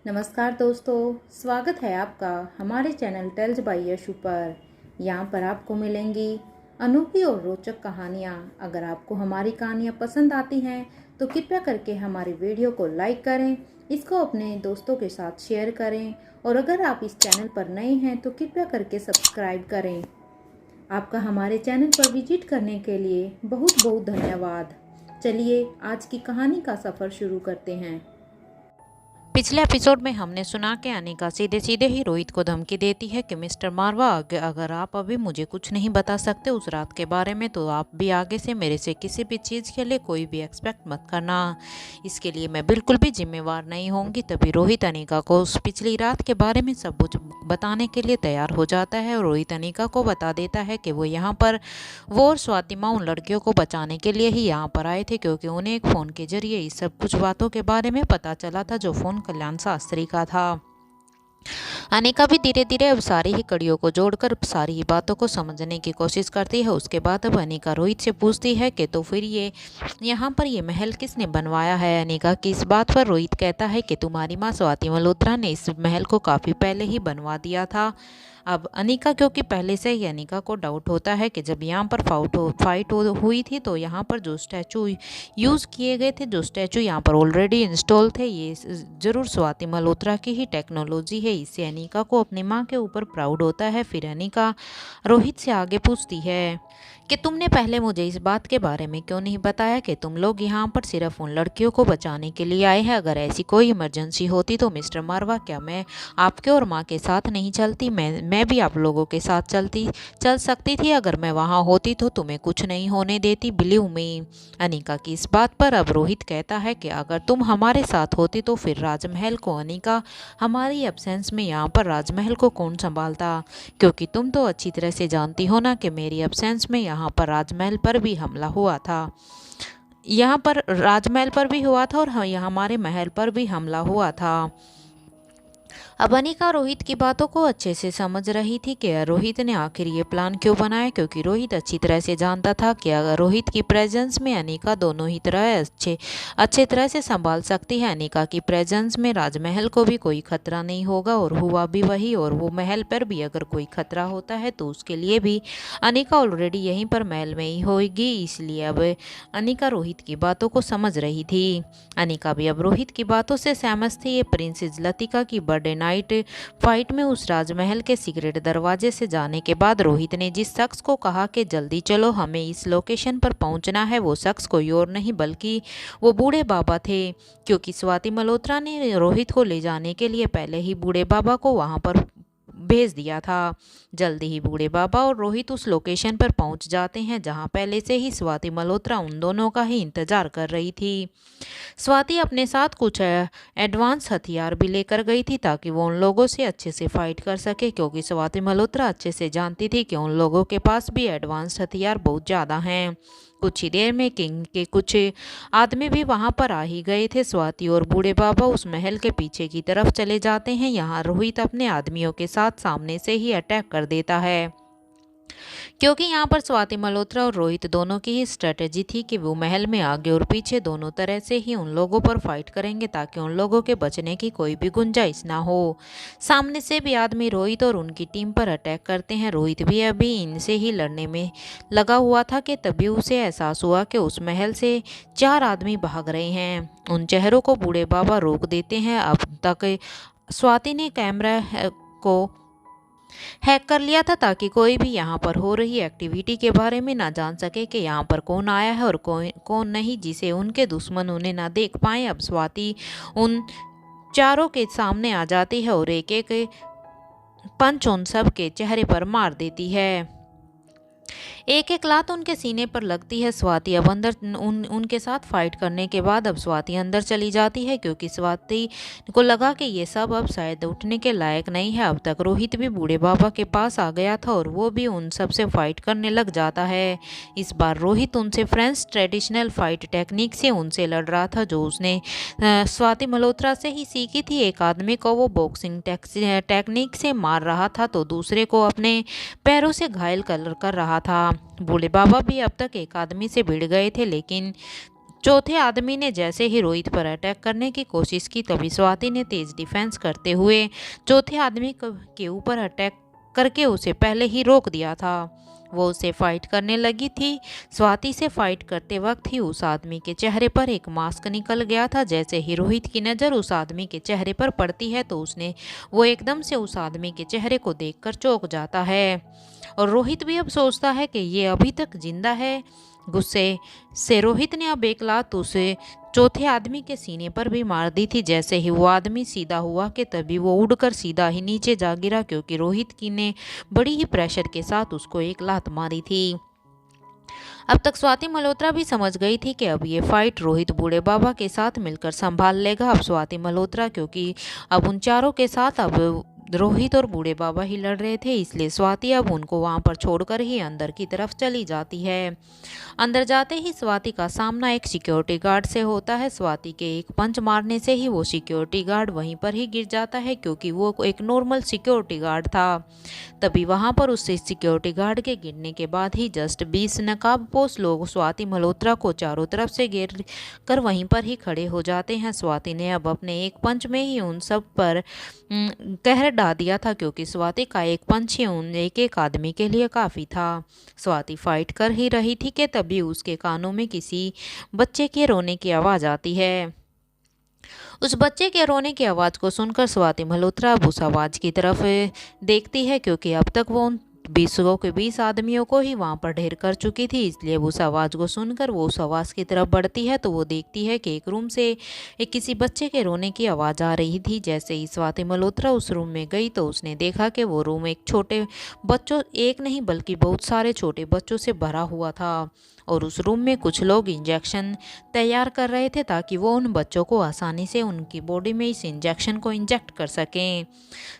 नमस्कार दोस्तों, स्वागत है आपका हमारे चैनल टेल्स बाय यशु पर। यहाँ पर आपको मिलेंगी अनोखी और रोचक कहानियाँ। अगर आपको हमारी कहानियाँ पसंद आती हैं तो कृपया करके हमारी वीडियो को लाइक करें, इसको अपने दोस्तों के साथ शेयर करें और अगर आप इस चैनल पर नए हैं तो कृपया करके सब्सक्राइब करें। आपका हमारे चैनल पर विजिट करने के लिए बहुत बहुत धन्यवाद। चलिए आज की कहानी का सफ़र शुरू करते हैं। पिछले एपिसोड में हमने सुना कि अनिका सीधे सीधे ही रोहित को धमकी देती है कि मिस्टर मारवा अगर आप अभी मुझे कुछ नहीं बता सकते उस रात के बारे में तो आप भी आगे से मेरे से किसी भी चीज़ के लिए कोई भी एक्सपेक्ट मत करना। इसके लिए मैं बिल्कुल भी जिम्मेवार नहीं होंगी। तभी रोहित अनिका को उस पिछली रात के बारे में सब कुछ बताने के लिए तैयार हो जाता है और रोहित अनिका को बता देता है कि वो यहाँ पर वो और स्वातिमा उन लड़कियों को बचाने के लिए ही यहाँ पर आए थे, क्योंकि उन्हें एक फ़ोन के जरिए इस सब कुछ बातों के बारे में पता चला था जो फ़ोन कल्याण शास्त्री का था। अनिका भी धीरे धीरे अब सारी ही कड़ियों को जोड़कर सारी ही बातों को समझने की कोशिश करती है। उसके बाद अब अनिका रोहित से पूछती है कि तो फिर ये यहाँ पर ये महल किसने बनवाया है। अनिका की इस बात पर रोहित कहता है कि तुम्हारी माँ स्वाति मल्होत्रा ने इस महल को काफ़ी पहले ही बनवा दिया था। अब अनिका, क्योंकि पहले से ही अनिका को डाउट होता है कि जब यहाँ पर फाइट हुई थी तो यहाँ पर जो स्टैचू यूज़ किए गए थे, जो स्टैचू यहाँ पर ऑलरेडी इंस्टॉल थे, ये ज़रूर स्वाति मल्होत्रा की ही टेक्नोलॉजी है। इससे अनिका को अपनी माँ के ऊपर प्राउड होता है। फिर अनिका रोहित से आगे पूछती है कि तुमने पहले मुझे इस बात के बारे में क्यों नहीं बताया कि तुम लोग यहाँ पर सिर्फ उन लड़कियों को बचाने के लिए आए हैं। अगर ऐसी कोई इमरजेंसी होती तो मिस्टर मारवा, क्या मैं आपके और माँ के साथ नहीं चलती? मैं भी आप लोगों के साथ चल सकती थी। अगर मैं वहाँ होती तो तुम्हें कुछ नहीं होने देती, बिलीव मी। अनिका की इस बात पर अब रोहित कहता है कि अगर तुम हमारे साथ होती तो फिर राजमहल को, अनिका हमारी एब्सेंस में यहाँ पर राजमहल को कौन संभालता? क्योंकि तुम तो अच्छी तरह से जानती हो ना कि मेरी एब्सेंस में यहाँ पर राजमहल पर भी हमला हुआ था। यहाँ पर राजमहल पर भी हुआ था और हमारे महल पर भी हमला हुआ था। अब अनिका रोहित की बातों को अच्छे से समझ रही थी कि रोहित ने आखिर ये प्लान क्यों बनाया, क्योंकि रोहित अच्छी तरह से जानता था कि अगर रोहित की प्रेजेंस में अनिका दोनों ही तरह अच्छे तरह से संभाल सकती है। अनिका की प्रेजेंस में राजमहल को भी कोई खतरा नहीं होगा और हुआ भी वही, और वो महल पर भी अगर कोई खतरा होता है तो उसके लिए भी अनिका ऑलरेडी यहीं पर महल में ही होगी। इसलिए अब अनिका रोहित की बातों को समझ रही थी। अनिका भी अब रोहित की बातों से सहमत थी। ये प्रिंसेस लतिका की बर्थडे नाइट फाइट में उस राजमहल के सीक्रेट दरवाजे से जाने के बाद रोहित ने जिस शख्स को कहा कि जल्दी चलो हमें इस लोकेशन पर पहुंचना है, वो शख्स कोई और नहीं बल्कि वो बूढ़े बाबा थे। क्योंकि स्वाति मल्होत्रा ने रोहित को ले जाने के लिए पहले ही बूढ़े बाबा को वहां पर भेज दिया था। जल्दी ही बूढ़े बाबा और रोहित उस लोकेशन पर पहुंच जाते हैं जहां पहले से ही स्वाति मल्होत्रा उन दोनों का ही इंतजार कर रही थी। स्वाति अपने साथ कुछ एडवांस हथियार भी लेकर गई थी ताकि वो उन लोगों से अच्छे से फाइट कर सके, क्योंकि स्वाति मल्होत्रा अच्छे से जानती थी कि उन लोगों के पास भी एडवांस हथियार बहुत ज़्यादा हैं। कुछ ही देर में किंग के कुछ आदमी भी वहां पर आ ही गए थे। स्वाति और बूढ़े बाबा उस महल के पीछे की तरफ चले जाते हैं। यहाँ रोहित अपने आदमियों के साथ सामने से ही अटैक कर देता है, क्योंकि यहाँ पर स्वाति मल्होत्रा और रोहित दोनों की ही स्ट्रेटेजी थी कि वो महल में आगे और पीछे दोनों तरह से ही उन लोगों पर फाइट करेंगे ताकि उन लोगों के बचने की कोई भी गुंजाइश ना हो। सामने से भी आदमी रोहित और उनकी टीम पर अटैक करते हैं। रोहित भी अभी इनसे ही लड़ने में लगा हुआ था कि तभी उसे एहसास हुआ कि उस महल से 4 आदमी भाग रहे हैं। उन चेहरों को बूढ़े बाबा रोक देते हैं। अब तक स्वाति ने कैमरा को हैक कर लिया था ताकि कोई भी यहाँ पर हो रही एक्टिविटी के बारे में ना जान सके कि यहाँ पर कौन आया है और कौन नहीं, जिसे उनके दुश्मन उन्हें ना देख पाए। अब स्वाति उन चारों के सामने आ जाती है और एक एक पंच उन सब के चेहरे पर मार देती है। एक एक लात उनके सीने पर लगती है। स्वाति अब अंदर उनके साथ फाइट करने के बाद अब स्वाति अंदर चली जाती है, क्योंकि स्वाति को लगा कि ये सब अब शायद उठने के लायक नहीं है। अब तक रोहित भी बूढ़े बाबा के पास आ गया था और वो भी उन सब से फाइट करने लग जाता है। इस बार रोहित उनसे फ्रेंच ट्रेडिशनल फाइट टेक्निक से उनसे लड़ रहा था, जो उसने स्वाति मल्होत्रा से ही सीखी थी। एक आदमी को वो बॉक्सिंग टेक्निक से मार रहा था तो दूसरे को अपने पैरों से घायल कर रहा था। बूढ़े बाबा भी अब तक एक आदमी से भिड़ गए थे, लेकिन चौथे आदमी ने जैसे ही रोहित पर अटैक करने की कोशिश की तभी स्वाति ने तेज डिफेंस करते हुए चौथे आदमी के ऊपर अटैक करके उसे पहले ही रोक दिया था। वो उससे फाइट करने लगी थी। स्वाति से फाइट करते वक्त ही उस आदमी के चेहरे पर एक मास्क निकल गया था। जैसे ही रोहित की नज़र उस आदमी के चेहरे पर पड़ती है तो वो एकदम से उस आदमी के चेहरे को देखकर चौंक जाता है और रोहित भी अब सोचता है कि ये अभी तक जिंदा है। गुस्से से रोहित ने अब एक लात उसे चौथे आदमी के सीने पर भी मार दी थी। जैसे ही वो आदमी सीधा हुआ कि तभी वो उड़कर सीधा ही नीचे जा गिरा, क्योंकि रोहित की ने बड़ी ही प्रेशर के साथ उसको एक लात मारी थी। अब तक स्वाति मल्होत्रा भी समझ गई थी कि अब ये फाइट रोहित बूढ़े बाबा के साथ मिलकर संभाल लेगा। अब स्वाति मल्होत्रा, क्योंकि अब उन चारों के साथ अब रोहित और बूढ़े बाबा ही लड़ रहे थे, इसलिए स्वाति अब उनको वहां पर छोड़कर ही अंदर की तरफ चली जाती है। अंदर जाते ही स्वाति का सामना एक सिक्योरिटी गार्ड से होता है। स्वाति के एक पंच मारने से ही वो सिक्योरिटी गार्ड वहीं पर ही गिर जाता है, क्योंकि वो एक नॉर्मल सिक्योरिटी गार्ड था। तभी वहां पर उससे सिक्योरिटी गार्ड के गिरने के बाद ही जस्ट 20 नकाबपोश लोग स्वाति मल्होत्रा को चारों तरफ से घेर कर वहीं पर ही खड़े हो जाते हैं। स्वाति ने अब अपने एक पंच में ही उन सब पर कहर ढा दिया था, क्योंकि स्वाति का एक पंच ही उन एक आदमी के लिए काफ़ी था। स्वाति फाइट कर ही रही थी कि तभी उसके कानों में किसी बच्चे के रोने की आवाज़ आती है। उस बच्चे के रोने की आवाज़ को सुनकर स्वाति मल्होत्रा अब उस आवाज़ की तरफ देखती है, क्योंकि अब तक वो उन 20 आदमियों को ही वहां पर ढेर कर चुकी थी। इसलिए उस आवाज़ को सुनकर वो उस आवाज़ की तरफ बढ़ती है तो वो देखती है कि एक रूम से एक किसी बच्चे के रोने की आवाज़ आ रही थी। जैसे ही स्वाति मल्होत्रा उस रूम में गई तो उसने देखा कि वो रूम एक छोटे बच्चों, एक नहीं बल्कि बहुत सारे छोटे बच्चों से भरा हुआ था और उस रूम में कुछ लोग इंजेक्शन तैयार कर रहे थे ताकि वो उन बच्चों को आसानी से उनकी बॉडी में इस इंजेक्शन को इंजेक्ट कर सकें।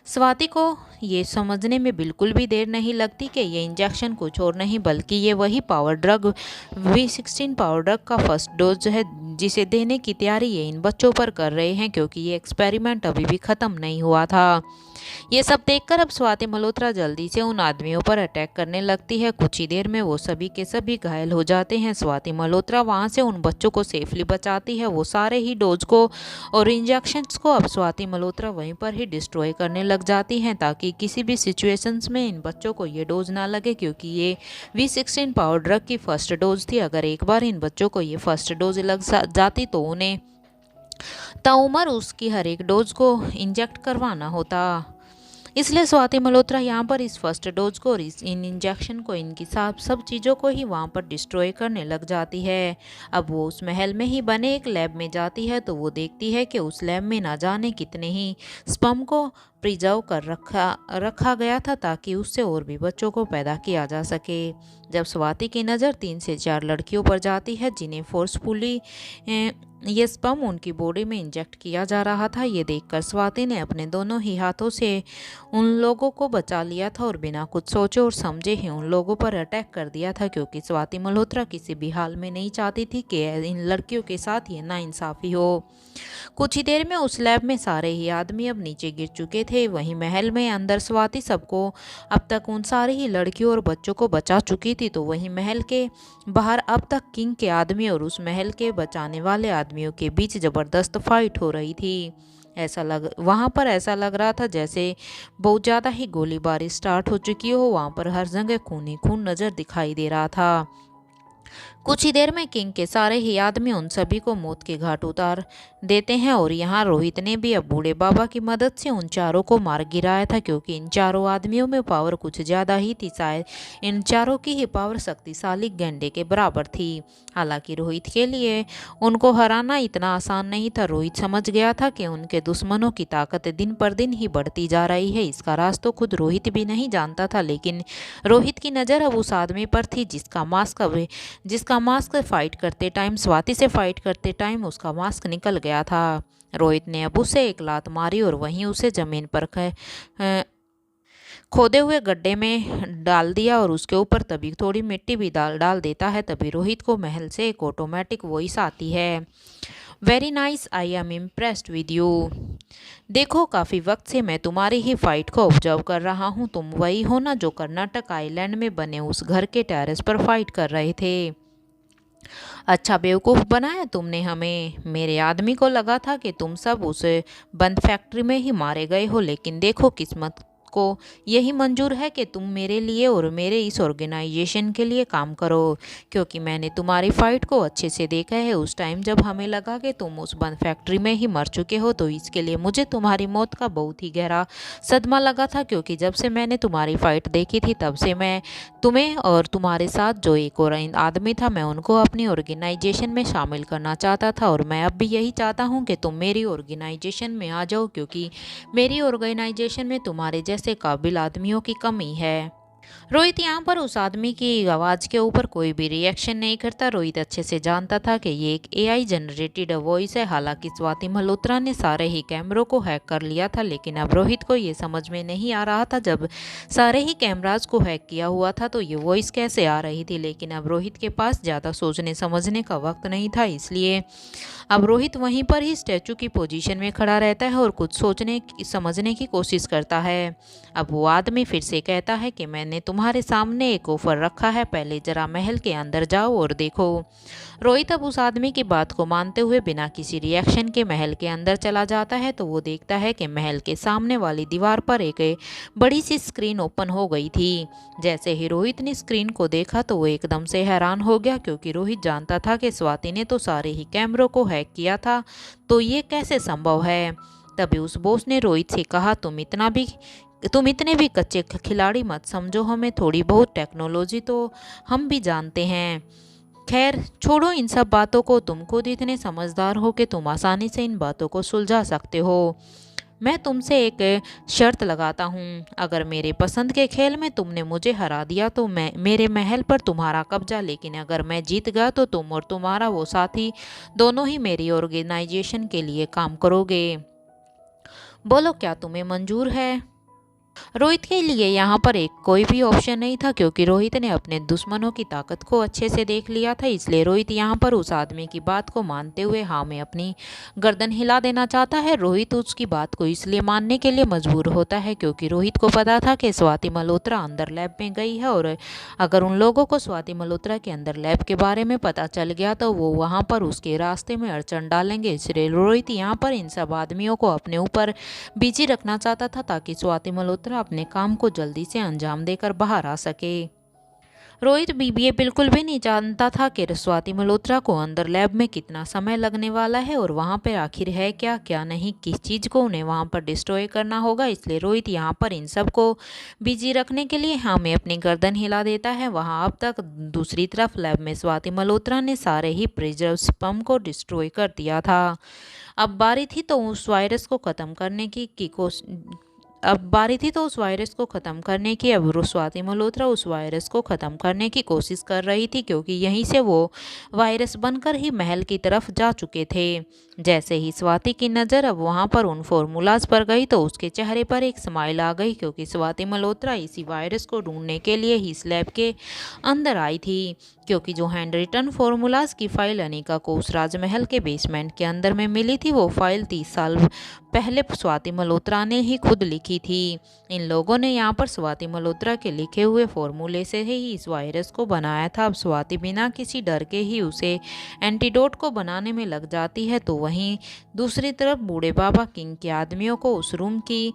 स्वाति को ये समझने में बिल्कुल भी देर नहीं लगती कि ये इंजेक्शन कुछ और नहीं बल्कि ये वही power drug V16 power drug का फर्स्ट डोज है, जिसे देने की तैयारी ये इन बच्चों पर कर रहे हैं, क्योंकि ये एक्सपेरिमेंट अभी भी ख़त्म नहीं हुआ था। ये सब देखकर अब स्वाति मल्होत्रा जल्दी से उन आदमियों पर अटैक करने लगती है। कुछ ही देर में वो सभी के सभी घायल हो जाते हैं। स्वाति मल्होत्रा वहां से उन बच्चों को सेफली बचाती है। वो सारे ही डोज को और इंजेक्शंस को अब स्वाति मल्होत्रा वहीं पर ही डिस्ट्रॉय करने लग जाती हैं, ताकि किसी भी सिचुएशंस में इन बच्चों को ये डोज ना लगे, क्योंकि ये V16 पावर ड्रग की फर्स्ट डोज थी। अगर एक बार इन बच्चों को ये फर्स्ट डोज लग जाती तो उन्हें ताउम्र उसकी हर एक डोज को इंजेक्ट करवाना होता। इसलिए स्वाति मल्होत्रा यहाँ पर इस फर्स्ट डोज को और इन इंजेक्शन को, इनकी सब चीज़ों को ही वहाँ पर डिस्ट्रॉय करने लग जाती है। अब वो उस महल में ही बने एक लैब में जाती है तो वो देखती है कि उस लैब में ना जाने कितने ही स्पर्म को प्रिजर्व कर रखा गया था ताकि उससे और भी बच्चों को पैदा किया जा सके। जब स्वाति की नज़र 3 से 4 लड़कियों पर जाती है जिन्हें फोर्सफुली ये स्पर्म उनकी बॉडी में इंजेक्ट किया जा रहा था, ये देखकर स्वाति ने अपने दोनों ही हाथों से उन लोगों को बचा लिया था और बिना कुछ सोचे और समझे ही उन लोगों पर अटैक कर दिया था, क्योंकि स्वाति मल्होत्रा किसी भी हाल में नहीं चाहती थी कि इन लड़कियों के साथ ये नाइंसाफ़ी हो। कुछ ही देर में उस लैब में सारे ही आदमी अब नीचे गिर चुके थे। वहीं महल में अंदर स्वाति सबको अब तक उन सारी ही लड़कियों और बच्चों को बचा चुकी थी, तो वहीं महल के बाहर अब तक किंग के आदमी और उस महल के बचाने वाले आदमियों के बीच ज़बरदस्त फाइट हो रही थी। वहाँ पर ऐसा लग रहा था जैसे बहुत ज़्यादा ही गोलीबारी स्टार्ट हो चुकी हो। वहाँ पर हर जगह खून ही खून नज़र दिखाई दे रहा था। कुछ ही देर में किंग के सारे ही आदमी उन सभी को मौत के घाट उतार देते हैं और यहाँ रोहित ने भी अब बूढ़े बाबा की मदद से उन चारों को मार गिराया था, क्योंकि इन चारों आदमियों में पावर कुछ ज़्यादा ही थी। शायद इन चारों की ही पावर शक्तिशाली गेंडे के बराबर थी। हालांकि रोहित के लिए उनको हराना इतना आसान नहीं था। रोहित समझ गया था कि उनके दुश्मनों की ताकत दिन पर दिन ही बढ़ती जा रही है। इसका राज तो खुद रोहित भी नहीं जानता था, लेकिन रोहित की नज़र अब उस आदमी पर थी जिसका मास्क फाइट करते टाइम, स्वाति से फाइट करते टाइम उसका मास्क निकल गया था। रोहित ने अब उसे एक लात मारी और वहीं उसे जमीन पर खोदे हुए गड्ढे में डाल दिया और उसके ऊपर तभी थोड़ी मिट्टी भी डाल देता है। तभी रोहित को महल से एक ऑटोमेटिक वॉइस आती है, very nice, I am impressed with you. देखो, काफ़ी वक्त से मैं तुम्हारी ही फाइट को ऑब्जर्व कर रहा हूँ। तुम वही हो ना जो कर्नाटक आइलैंड में बने उस घर के टेरेस पर फाइट कर रहे थे। अच्छा बेवकूफ़ बनाया तुमने हमें। मेरे आदमी को लगा था कि तुम सब उस बंद फैक्ट्री में ही मारे गए हो, लेकिन देखो किस्मत को यही मंजूर है कि तुम मेरे लिए और मेरे इस ऑर्गेनाइजेशन के लिए काम करो, क्योंकि मैंने तुम्हारी फ़ाइट को अच्छे से देखा है। उस टाइम जब हमें लगा कि तुम उस बंद फैक्ट्री में ही मर चुके हो, तो इसके लिए मुझे तुम्हारी मौत का बहुत ही गहरा सदमा लगा था, क्योंकि जब से मैंने तुम्हारी फ़ाइट देखी थी तब से मैं तुम्हें और तुम्हारे साथ जो एक और आदमी था, मैं उनको अपनी ऑर्गेनाइजेशन में शामिल करना चाहता था। और मैं अब भी यही चाहता हूँ कि तुम मेरी ऑर्गेनाइजेशन में आ जाओ, क्योंकि मेरी ऑर्गेनाइजेशन में तुम्हारे जैसे काबिल आदमियों की कमी है। रोहित यहाँ पर उस आदमी की आवाज़ के ऊपर कोई भी रिएक्शन नहीं करता। रोहित अच्छे से जानता था कि ये एक एआई जनरेटेड वॉइस है। हालांकि स्वाति मल्होत्रा ने सारे ही कैमरों को हैक कर लिया था, लेकिन अब रोहित को ये समझ में नहीं आ रहा था, जब सारे ही कैमराज को हैक किया हुआ था तो ये वॉइस कैसे आ रही थी। लेकिन अब रोहित के पास ज़्यादा सोचने समझने का वक्त नहीं था, इसलिए अब रोहित वहीं पर ही स्टैचू की पोजीशन में खड़ा रहता है और कुछ सोचने समझने की कोशिश करता है। अब वो आदमी फिर से कहता है कि मैंने तुम्हारे सामने एक ऑफर रखा है, पहले जरा महल के अंदर जाओ और देखो। रोहित अब उस आदमी की बात को मानते हुए बिना किसी रिएक्शन के महल के अंदर चला जाता है, तो वो देखता है कि महल के सामने वाली दीवार पर एक बड़ी सी स्क्रीन ओपन हो गई थी। जैसे ही रोहित ने स्क्रीन को देखा तो वो एकदम से हैरान हो गया, क्योंकि रोहित जानता था कि स्वाति ने तो सारे ही कैमरों को हैक किया था, तो ये कैसे संभव है। तभी उस बॉस ने रोहित से कहा, तुम इतने भी कच्चे खिलाड़ी मत समझो हमें, थोड़ी बहुत टेक्नोलॉजी तो हम भी जानते हैं। खैर छोड़ो इन सब बातों को, तुम खुद इतने समझदार हो कि तुम आसानी से इन बातों को सुलझा सकते हो। मैं तुमसे एक शर्त लगाता हूँ, अगर मेरे पसंद के खेल में तुमने मुझे हरा दिया तो मैं मेरे महल पर तुम्हारा कब्जा, लेकिन अगर मैं जीत गया तो तुम और तुम्हारा वो साथी दोनों ही मेरी ऑर्गेनाइजेशन के लिए काम करोगे। बोलो क्या तुम्हें मंजूर है। रोहित के लिए यहाँ पर एक कोई भी ऑप्शन नहीं था, क्योंकि रोहित ने अपने दुश्मनों की ताकत को अच्छे से देख लिया था। इसलिए रोहित यहाँ पर उस आदमी की बात को मानते हुए हाँ में अपनी गर्दन हिला देना चाहता है। रोहित उसकी बात को इसलिए मानने के लिए मजबूर होता है, क्योंकि रोहित को पता था कि स्वाति मल्होत्रा अंदर लैब में गई है, और अगर उन लोगों को स्वाति मल्होत्रा के अंदर लैब के बारे में पता चल गया तो वो वहाँ पर उसके रास्ते में अड़चन डालेंगे। इसलिए रोहित यहाँ पर इन सब आदमियों को अपने ऊपर बिजी रखना चाहता था, ताकि स्वाति मल्होत्रा अपने काम को जल्दी से अंजाम देकर बाहर आ सके। रोहित भी ये बिल्कुल भी नहीं जानता था कि स्वाति मल्होत्रा को अंदर लैब में कितना समय लगने वाला है, और वहाँ पर आखिर है क्या क्या नहीं, किस चीज़ को उन्हें वहाँ पर डिस्ट्रॉय करना होगा। इसलिए रोहित यहाँ पर इन सब को बिजी रखने के लिए हाँ में अपनी गर्दन हिला देता है। वहाँ अब तक दूसरी तरफ लैब में स्वाति मल्होत्रा ने सारे ही प्रिजर्व स्पम को डिस्ट्रॉय कर दिया था। अब बारी थी तो उस वायरस को ख़त्म करने की अब स्वाति मल्होत्रा उस वायरस को ख़त्म करने की कोशिश कर रही थी, क्योंकि यहीं से वो वायरस बनकर ही महल की तरफ जा चुके थे। जैसे ही स्वाति की नज़र अब वहाँ पर उन फॉर्मूलाज पर गई तो उसके चेहरे पर एक स्माइल आ गई, क्योंकि स्वाति मल्होत्रा इसी वायरस को ढूंढने के लिए ही इस लैब के अंदर आई थी। क्योंकि जो हैंड रिटन फॉर्मूलाज की फाइल अनिका को उस राजमहल के बेसमेंट के अंदर में मिली थी, वो फाइल 30 साल पहले स्वाति मल्होत्रा ने ही खुद लिखी थी। इन लोगों ने यहाँ पर स्वाति मल्होत्रा के लिखे हुए फॉर्मूले से ही इस वायरस को बनाया था। अब स्वाति बिना किसी डर के ही उसे एंटीडोट को बनाने में लग जाती है, तो वहीं दूसरी तरफ बूढ़े बाबा किंग के आदमियों को उस रूम की